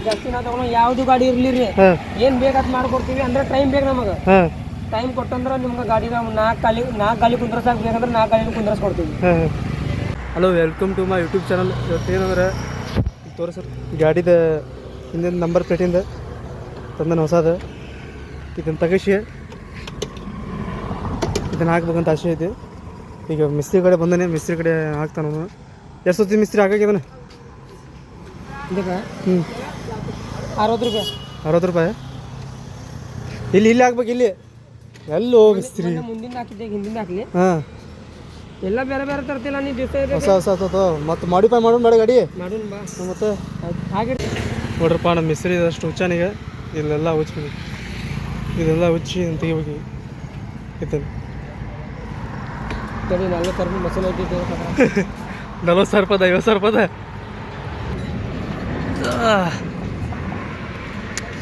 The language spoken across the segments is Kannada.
ಜಾಸ್ತಿ ನಾವು ತಗೊಳ್ಳೋ ಯಾವ್ದು ಗಾಡಿ ಇರ್ಲಿ ರೀ ಏನ್ ಬೇಕಾದ್ ಮಾಡ್ಕೊಡ್ತೀವಿ ಅಂದ್ರೆ ಟೈಮ್ ಬೇಕು ನಮಗೆ ಟೈಮ್ ಕೊಟ್ಟಂದ್ರೆ ನಿಮ್ಗೆ ಗಾಡಿ ನಾವು ನಾಲ್ಕು ಗಾಲಿ ಕುಂದ್ರಸಾಕ್ ಬೇಕಂದ್ರೆ 4 ಗಾಲಿ ಕುಂದ್ರಸ್ಕೊಡ್ತೀವಿ. Hello, welcome to my YouTube channel. ಇವತ್ತು ಏನಂದ್ರೆ ತೋರಿಸ್ರಿ ಗಾಡಿದ ಹಿಂದಿನ ನಂಬರ್ ಪ್ಲೇಟಿಂದ ತಂದನ ಹೊಸದು. ಇದನ್ನು ತಗಸಿ ಇದನ್ನು ಹಾಕ್ಬೇಕಂತ ಆಸೆ ಐತಿ. ಈಗ ಮಿಸ್ತ್ರಿ ಕಡೆ ಬಂದಾನೆ, ಮಿಸ್ತ್ರಿ ಕಡೆ ಹಾಕ್ತಾನ. ಎಷ್ಟು ಹೊತ್ತಿ ಮಿಸ್ತ್ರಿ ಹಾಕಿದಾನೆ? ಇದಕ್ಕೆ 60 ರೂಪಾಯಿ. 60 ರೂಪಾಯಿ. ಇಲ್ಲಿ ಹಾಕ್ಬೇಕು. ಇಲ್ಲಿ ಎಲ್ಲೋ ಮಿಸ್ತ್ರಿ ಮುಂದಿನ ಹಾಕಿದ್ದೆ ಹಿಂದಿನ ಹಾಕ್ಲಿ. ಹಾಂ, ಎಲ್ಲ ಬೇರೆ ಬೇರೆ ತರ್ತಿಲ್ಲ ನೀ ದಿವಸ ಹೊಸ ಮತ್ತು ಮಾಡಿಫೈ ಮಾಡೋಣ ಬೇಡ ಗಾಡಿ ಮಾಡೋಣ ಬಾ. ಮತ್ತು ಹಾಗೆ ನೋಡ್ರಪ್ಪ, ನಮ್ಮ ಮಿಸ್ತ್ರಿ ಅಷ್ಟು ಹುಚ್ಚಾನಿಗೆ ಇಲ್ಲೆಲ್ಲ ಹುಚ್ಚಿಬಿಡಿ. ಇದೆಲ್ಲ ಹುಚ್ಚಿ ಅಂತ ತೆಗಿಬೇಕು. ಇದನ್ನು 40 ರೂಪಾಯಿ ಮಸಾಲೆ ಐತಿ. 40,000 ರೂಪಾಯಿ 50,000 ರೂಪಾಯಿ.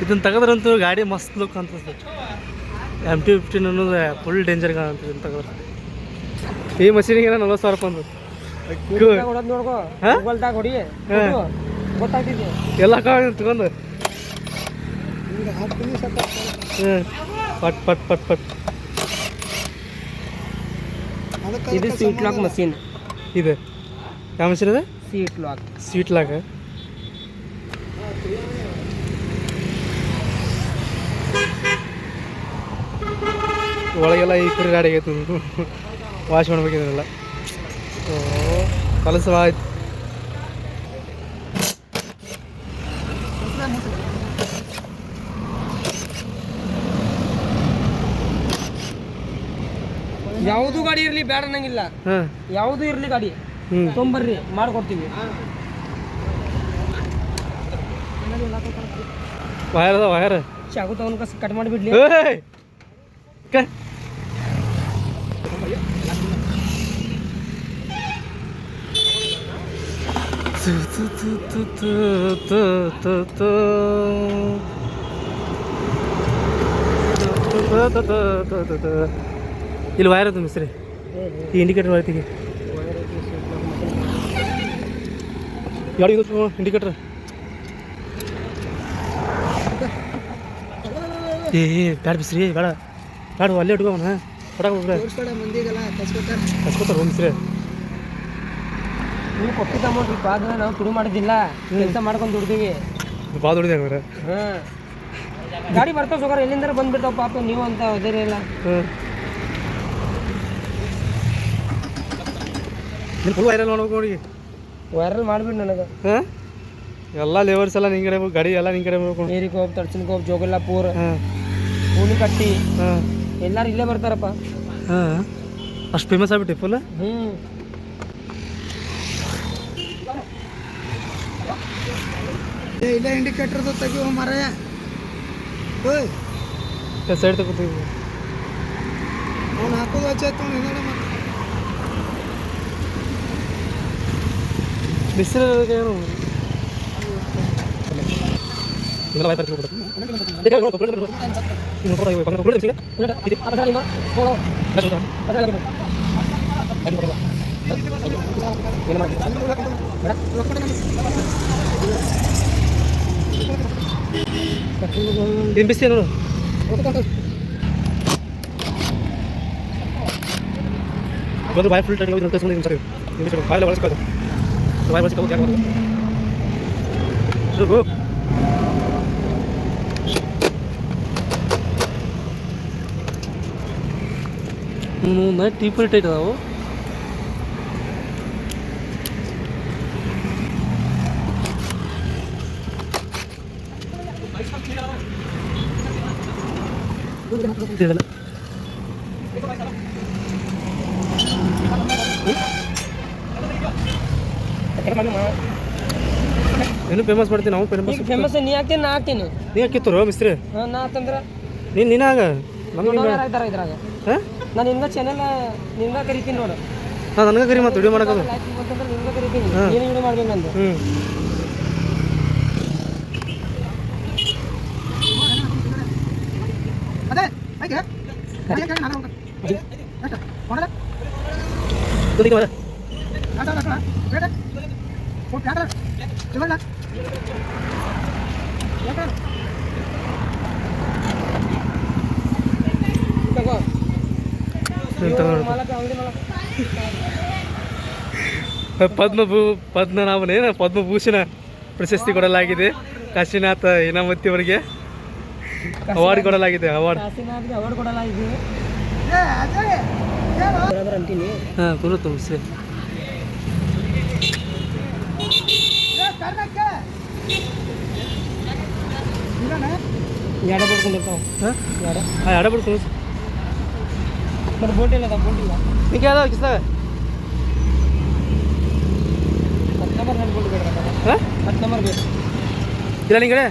ಇದನ್ನು ತೆಗೆದ್ರಂತೂ ಗಾಡಿ ಮಸ್ತ್ ಲುಕ್ ಅಂತದೆ. MT-15 ಅನ್ನೋದು ಫುಲ್ ಡೇಂಜರ್ ಅಂತ ಇದನ್ನು ತೆಗೆದ್ರೆ. ಈ ಮಷೀನಿಗೆ 40,000 ರೂಪಾಯಿ ಅಂದು ನೋಡ್ಕೋ ಹೊಡಿ ಗೊತ್ತಾಗ್ತಿದೆ ಎಲ್ಲ ತಗೊಂಡು ಪಟ್ ಪಟ್ ಪಟ್ ಪಟ್. ಇದು ಸೀಟ್ ಲಾಕ್ ಮಷೀನ್. ಇದೆ ಯಾವ ಮಷೀನ್ ಇದೆ? Seat lock. ಒಳಗೆಲ್ಲ ಈ ಕುರಿ ಗಾಡಿ ಆಗೈತೆ, ವಾಶ್ ಮಾಡ್ಬೇಕಿದ್ರಲ್ಲ. ಕೆಲಸ ಆಯ್ತು. ಯಾವುದು ಗಾಡಿ ಇರ್ಲಿ ಬೇಡ ಅನ್ನಂಗಿಲ್ಲ. ಯಾವುದು ಇರ್ಲಿ ಗಾಡಿ ತೊಂಬರ್ರಿ ಮಾಡ್ಕೊಡ್ತೀವಿ. ವಯರ್ ಚಾಕು ತಗೊಂಡ್ ಕಟ್ ಮಾಡಿಬಿಡ್ಲಿ. ಇಲ್ಲಿ ವಯರ್ ಅದು ಮಿಸ್ರಿ. ಈ ಇಂಡಿಕೇಟರ್ ವೈತಿಗೆ ಗಾಡಿ ಇಂಡಿಕೇಟರ್. ಬ್ಯಾಡ ಮಿಸ್ರಿ, ಬೇಡ ಅಲ್ಲೇ ಇಟ್ಕೋಣ. ಕಸ್ಕೊತಾರ ಮಿಸ್ರಿ. ನೀವು ಕೊಟ್ಟಿದ್ದ ಅಮೌಂಟ್ ಆದ್ರೆ ನಾವು ಶುರು ಮಾಡಿದ್ದಿಲ್ಲ, ಕೆಲಸ ಮಾಡ್ಕೊಂಡು ದುಡ್ತೀವಿ. ಭಾಳ ದುಡಿದ ಗಾಡಿ ಬರ್ತಾವ ಸೋಗಾರ ಎಲ್ಲಿಂದ ಬಂದ್ಬಿಡ್ತಾವ ಪಾಪ. ನೀವು ಅಂತ ಅದೇ ಇಲ್ಲ. ಫುಲ್ ವೈರಲ್ ಮಾಡ್ಬೇಕು ನೋಡಿ. ವೈರಲ್ ಮಾಡಿಬಿಟ್ಟು ನನಗೆ ಎಲ್ಲ ಲೇಬರ್ಸ್ ಎಲ್ಲ ನಿಂಗೆ ಗಾಡಿ ಎಲ್ಲ ನಿಂಗೆ ಕಡೆ ಬರ್ಬೇಕು. ಏರಿಕೋಪ್, ತಡ್ಸಿನಕೋಪ್, ಜೋಗಲ್ಲಾಪುರ್, ಕಟ್ಟಿ ಎಲ್ಲಾರು ಇಲ್ಲೇ ಬರ್ತಾರಪ್ಪ. ಅಷ್ಟು ಫೇಮಸ್ ಆಗ್ಬಿಟ್ಟು ಫುಲ್. ಇಲ್ಲ ಇಂಡಿಕೇಟರ್ ತೆಗಿಯೋ ಮಾರಾಯ. ಸೈಡ್ ತಗೋತೀವಿ. ಅವ್ನು ಹಾಕೋದು ಹಚ್ಚಾಯ್ತು ಬಿಸಿಲು ಏನು ಬಿಸಿ ನೋಡು. ಬಂದು ಬಾಯ್ ಫುಲ್ ಟೈಮ್ ಸರಿ ಬಾಯ್ ಬಳಸ್ಕೋದು. ಬಾಯ್ ಬಳಸ್ಕೋದು ಯಾರು ಟೀಪರ್ ಟೈಟ್ ಅದಾವು. ಏನು ಫೇಮಸ್ ಮಾಡ್ತೀನಿ ನಾವು. ಫೇಮಸ್ ನೀ ಹಾಕ್ತೀನಿ, ನಾ ಹಾಕ್ತೀನಿ. ನೀ ಹಾಕಿತ್ತು ಮಿಸ್ತ್ರಿ. ನಾ ಅಂತಂದ್ರೆ ನೀನಾಗ ಇದ್ರಾಗ ನಾನು ನಿನ್ಗ ಚಾನೆಲ್ ನಿನ್ಗ ಕರಿತೀನಿ ನೋಡು. ಹಾಂ, ನನಗೆ ಕರಿ ಮತ್ತೆ ವಿಡಿಯೋ ಮಾಡೋದು. ನಿನ್ಗ ಕರಿತೀನಿ, ನೀನು ವಿಡಿಯೋ ಮಾಡ್ಬೇಕು ನಂದು. ತಗೋ ನೀನು ತಗೊಂಡು ಮಾಲಕ ಅಂಗಡಿ ಮಾಲಕ ಪದ್ಮನಾಭನೇನ ಪದ್ಮಭೂಷಣ ಪ್ರಶಸ್ತಿ ಕೊಡಲಾಗಿದೆ ಕಾಶಿನಾಥ ಹಿನಾಮತಿ ಅವರಿಗೆ ಅವಾರ್ಡ್ ಕೊಡಲಾಗಿದೆ ಅವಾರ್ಡ್. ಕಾಶಿನಾಥ್ಗೆ ಅವಾರ್ಡ್ ಕೊಡಲಾಗಿದೆ. ಬರೋಬ್ಬರ ಅಂತೀನಿ. ಹಾಂ ಕುರುತು ಸರಿ. ಎಡ ಬಿಡ್ಕೊಂಡಿರ್ತಾವ. ಹಾಂ ಎಡ ಎಡ ಬಿಡ್ತು ಮತ್ತೆ ಬೋಟ್ ಇಲ್ಲ ಬೋಟಿಲ್ಲ. ನಿಂಗೆ ಯಾವ್ದಾವ ಕಿಸ್ತಾವೆ 10 ನಂಬರ್ ನನ್ನ ಬೋಟ್ ಬೇಡ. ಹಾಂ 10 ನಂಬರ್ ಬೇಕು. ಇಲ್ಲ ನಿಂಗೆ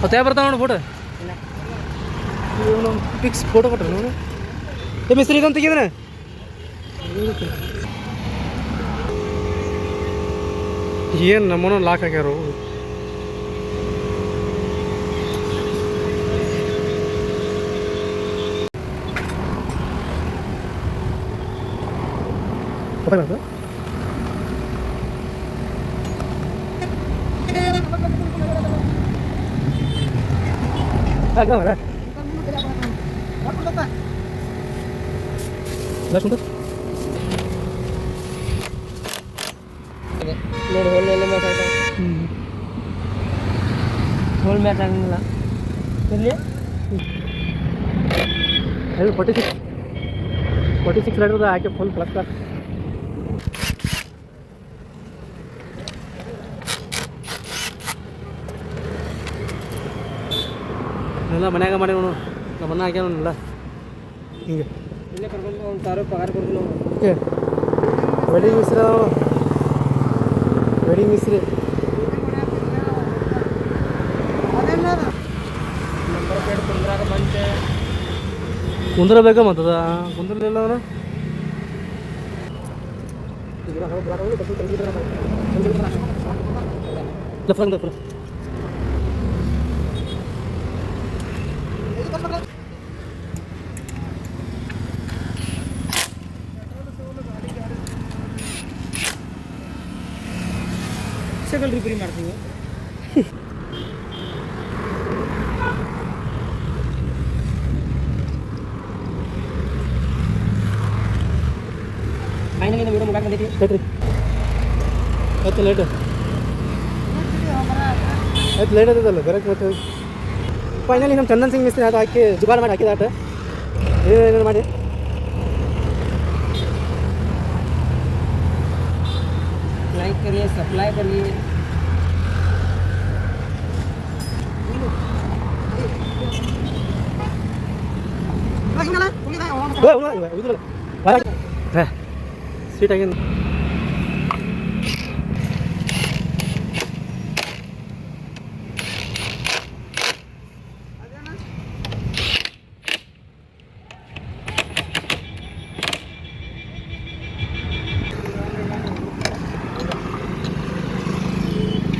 ಮತ್ತೆ ಯಾವ ಬರ್ತಾವ ನೋಡಿ ಫೋಟೋ ಇಲ್ಲ ಇವನು ಫಿಕ್ಸ್ ಫೋಟೋ ಕೊಟ್ರೆ ನೋಡು. ಮಿಸ್ತ್ರಿ ಇದೊಂದು ತೆಗಿದ್ರೆ ಏನು ನಮ್ಮನ್ನು ಲಾಕ್ ಆಗ್ಯಾರು. ಗೊತ್ತಾಗ್ತದೆ ನೋಡಿ ಹೋಲ್ ಮ್ಯಾಚ್ ಆಯ್ತು. ಹೋಲ್ ಮ್ಯಾಚ್ ಆಗಂಗಿಲ್ಲ ಇಲ್ಲಿ 46 ಲೀಟರ್ ಹಾಕಿ ಫುಲ್ ಪ್ಲಸ್ ಪ್ಲಸ್. ಎಲ್ಲ ಮನ್ಯಾಗ ಮಾಡಿ ನೋಡು ನಮ್ಮನ್ನ ಹಾಕ್ಯಾನಲ್ಲ ಹಿಂಗೆ ಇಲ್ಲೇ ಕರ್ಕೊಂಡು 1000 ಪಗಾರ ಕೊಡ್ತೀನಿ ನಾವು. ವೆಡಿಂಗ್ ಮಿಸ್ರಿ ವೆಡಿಂಗ್ ಮಿಸ್ರಿ ನಂಬರ್ ಪ್ಲೇಟ್ ಕುಂದ್ರಾಗ ಬಂತೆ ಕುಂದ್ರಬೇಕ ಮತ್ತದ ಕುಂದ್ರಲಿಲ್ಲ ಅವನು ಸೈಕಲ್ ರಿಪೇರಿ ಮಾಡ್ತೀವಿ. ಫೈನಲಿ ವಿಡಿಯೋ ಮುಗಾಕ್ ಬಂದೈತಿ. ಕಟ್ರಿ ಆಯ್ತು ಲೇಟ್ ಆಯ್ತು ಲೇಟ್ ಆಯ್ತದಲ್ಲ ಕರೆಕ್ಟ್ ಮತ್ತೆ ಫೈನಲಿ ನಮ್ಮ ಚಂದನ್ ಸಿಂಗ್ ಮಿಸ್ತ್ರಿ ಅದು ಹಾಕಿ ಜುಗಾಡ್ ಮಾಡಿ ಹಾಕಿದ ಆಟ ಏನೇನು ಮಾಡಿ लाइक करिए सप्लाई करिए. ಸ್ವೀಟ್ ಆಗಿ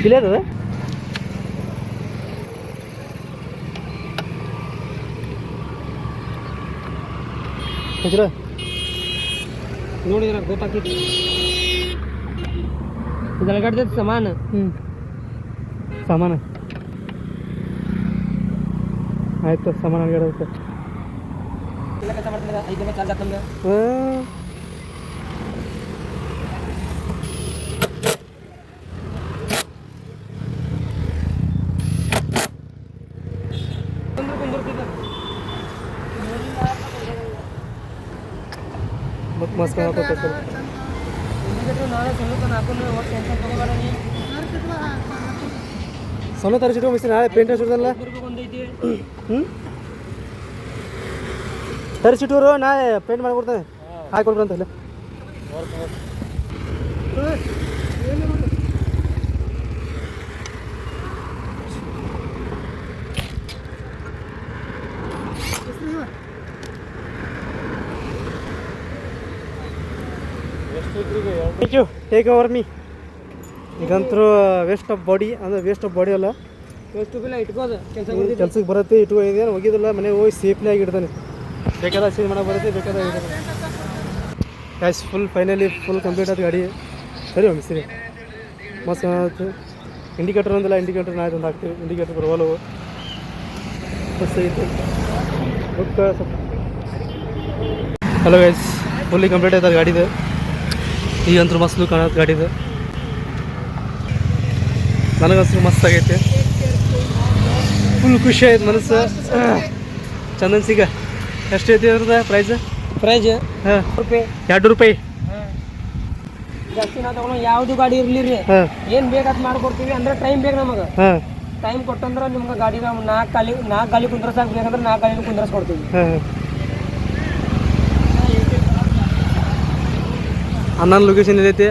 ಕಿಲೇ ಅದ ಹಜರ ನೋಡಿದ್ರೆ ಗೊತ್ತಾಗ್ತಿತ್ತು ಇದರಗಡ್ದೈತೆ ಸಮಾನ. ಸಾಮಾನು ಆಯ್ತು ಸಾಮಾನು ಅಲ್ಗಡತ್ತೆ ಇಲ್ಲ ಕೆಲಸ ಮಾಡ್ತಿದ್ರೆ 5 ನಿಮಿಷ ಚಾರ್ಜ್ ಆಗ್ತಂದ್ರೆ ಮತ್ತು ಮಸ್ತ್ ಕಾಣತ್ತೆ ಸರ್. ನಾಳೆ ಸೊಲ್ಯೂಷನ್ ಹಾಕೊಂಡು ಟೆನ್ಷನ್ ತಗೋಬೇಡ ನೀ. ಸೊನ್ನೆ ತರಿಸಿಟ್ಟು ಮಿಸ್ತ್ರಿ ನಾಳೆ ಪೇಂಟ್ ಹಚ್ಚಿಡ್ದಲ್ಲ ಒಂದೈತಿ ತರಿಸಿಟ್ಟೂರು ನಾಳೆ ಪೇಂಟ್ ಮಾಡಿಕೊಡ್ತೇನೆ ಹಾಕೊಡ್ರಿ ಅಂತ ಇಲ್ಲ thank you take over me. ಈಗಂತರೂ ವೇಸ್ಟ್ ಆಫ್ ಬಾಡಿ ಅಂದರೆ ವೇಸ್ಟ್ ಆಫ್ ಬಾಡಿ ಅಲ್ಲ ಎಷ್ಟು ಬಿಲ್ಲ ಇಟ್ಕೋದು ಕೆಲ್ಸಕ್ಕೆ ಬರುತ್ತೆ ಇದೇನು ಹೋಗಿದಿಲ್ಲ ಮನೆಗೆ ಹೋಗಿ ಸೇಫ್ಲಿ ಆಗಿ ಇಡ್ತಾನೆ ಬೇಕಾದ ಚೇಂಜ್ ಮಾಡಕ್ಕೆ ಬರುತ್ತೆ ಬೇಕಾದ cash full finally full complete ಆದ ಗಾಡಿ ಸರಿ ಮಿಸ್ತ್ರಿ ಮಸ್ತ್ ಕಾಣತ್ತೆ ಇಂಡಿಕೇಟರ್ ಒಂದಿಲ್ಲ, ಇಂಡಿಕೇಟರ್ ನಾಳೆ ಒಂದು ಹಾಕ್ತೀವಿ. ಇಂಡಿಕೇಟರ್ ಬರವಲ್ಲವು. ಬಸ್ ಐತೆ. ಹಲೋ ಗೈಸ್, ಫುಲ್ಲಿ ಕಂಪ್ಲೀಟ್ ಆಯ್ತದ ಗಾಡಿದು. ಈಗಂತೂ ಮಸ್ತ್ ಕಾಣತ್ತೆ ಗಾಡಿದು. ನನಗಂತೂ ಮಸ್ತ್ ಆಗೈತೆ. ಫುಲ್ ಖುಷಿ ಆಯ್ತು ಮನಸ್ಸು. ಚಂದನ್ ಸಿಗ ಎಷ್ಟೈತಿ ಅದ್ರದ್ದು ಪ್ರೈಸ್? ಹಾಂ, ರೂಪಾಯಿ 2 ರೂಪಾಯಿ. ಜಾಸ್ತಿ ನಾವು ತಗೊಳ್ಳೋ ಯಾವ್ದು ಗಾಡಿ ಇರ್ಲಿ ರೀ, ಹಾಂ ಏನ್ ಬೇಕಾದ್ ಮಾಡ್ಕೊಡ್ತೀವಿ. ಅಂದ್ರೆ ಟೈಮ್ ಬೇಕು ನಮಗೆ. ಹಾಂ ಟೈಮ್ ಕೊಟ್ಟಂದ್ರೆ ನಿಮ್ಗೆ ಗಾಡಿ ನಾವು 4 ಗಾಲಿ ಕುಂದ್ರಸಾಕ್ ಬೇಕಂದ್ರೆ 4 ಗಾಲಿ ಕುಂದ್ರಸ್ಕೊಡ್ತೀವಿ. ಹಾಂ ಅಣ್ಣನ ಲೊಕೇಶನ್ ಎಲ್ಲೈತಿ